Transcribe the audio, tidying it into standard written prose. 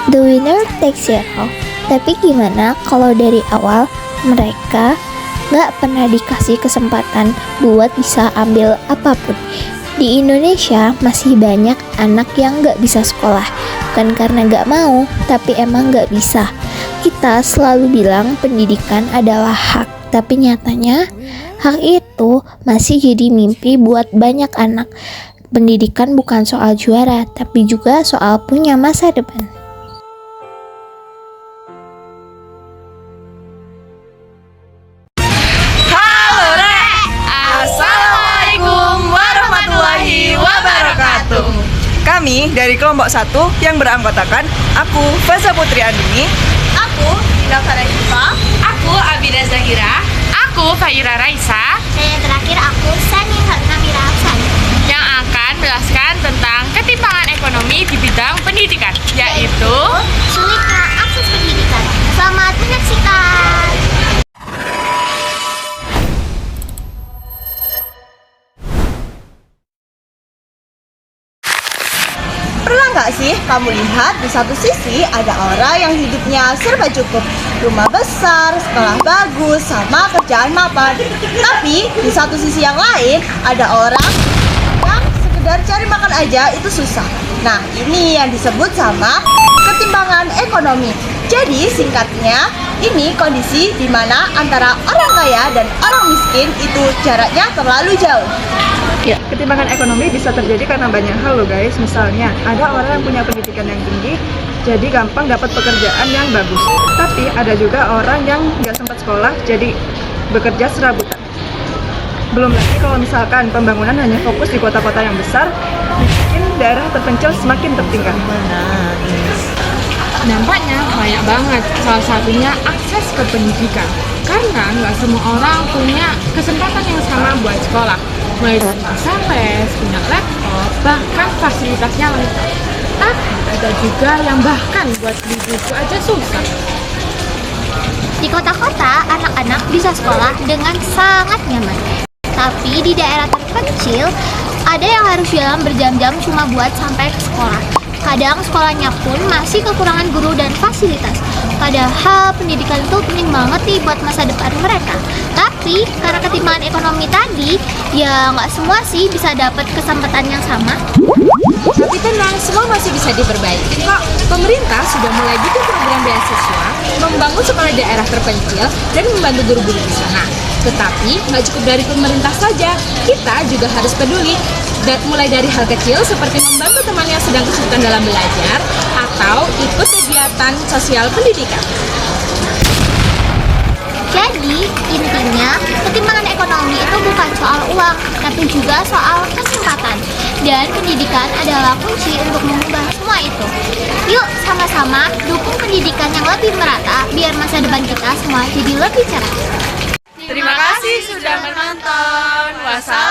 The winner takes it all. Tapi gimana kalau dari awal mereka gak pernah dikasih kesempatan buat bisa ambil apapun? Di Indonesia masih banyak anak yang gak bisa sekolah. Bukan karena gak mau, tapi emang gak bisa. Kita selalu bilang pendidikan adalah hak, tapi nyatanya hak itu masih jadi mimpi buat banyak anak. Pendidikan bukan soal juara, tapi juga soal punya masa depan. Halo Rek, Assalamualaikum warahmatullahi wabarakatuh. Kami dari kelompok 1 yang beranggotakan aku, Feza Putri Andini, Aku, Dina Farajifah. Aku Abida Zahira. Aku Fayura Raisa. Dan yang terakhir aku, Sani Namira Afsani. Yang akan menjelaskan tentang ketimpangan ekonomi di bidang pendidikan, yaitu Sulitnya akses pendidikan. Selamat menyaksikan. Pernah nggak sih kamu lihat di satu sisi ada orang yang hidupnya serba cukup, rumah besar, sekolah bagus, sama kerjaan mapan. Tapi di satu sisi yang lain ada orang yang sekedar cari makan aja itu susah. Nah, ini yang disebut sama ketimpangan ekonomi. Jadi singkatnya, ini kondisi di mana antara orang kaya dan orang miskin itu jaraknya terlalu jauh. Ya, ketimpangan ekonomi bisa terjadi karena banyak hal loh guys. Misalnya, ada orang yang punya pendidikan yang tinggi, jadi gampang dapat pekerjaan yang bagus. Tapi ada juga orang yang nggak sempat sekolah, jadi bekerja serabutan. Belum lagi kalau misalkan pembangunan hanya fokus di kota-kota yang besar, bikin daerah terpencil semakin tertinggal. dampaknya banyak banget. Salah satunya akses ke pendidikan. Karena nggak semua orang punya kesempatan yang sama buat sekolah. Mulai dari bisa les, punya laptop, bahkan fasilitasnya lengkap. Tapi ada juga yang bahkan buat beli buku aja susah. Di kota-kota, anak-anak bisa sekolah dengan sangat nyaman. Tapi di daerah terpencil, ada yang harus jalan berjam-jam cuma buat sampai ke sekolah. Kadang sekolahnya pun masih kekurangan guru dan fasilitas. Padahal pendidikan itu penting banget nih buat masa depan mereka. Tapi karena ketimpangan ekonomi tadi, ya nggak semua sih bisa dapat kesempatan yang sama. Tapi tenang, semua masih bisa diperbaiki kok. Pemerintah sudah mulai bikin program beasiswa, membangun sekolah daerah terpencil, dan membantu guru-guru di sana. Tetapi nggak cukup dari pemerintah saja, kita juga harus peduli. Dan mulai dari hal kecil seperti membantu teman yang sedang kesulitan dalam belajar atau ikut kegiatan sosial pendidikan. Jadi, intinya, ketimpangan ekonomi itu bukan soal uang, tapi juga soal kesempatan. Dan pendidikan adalah kunci untuk mengubah semua itu. Yuk, sama-sama dukung pendidikan yang lebih merata, biar masa depan kita semua jadi lebih cerah. Terima kasih sudah menonton. Wassalamualaikum.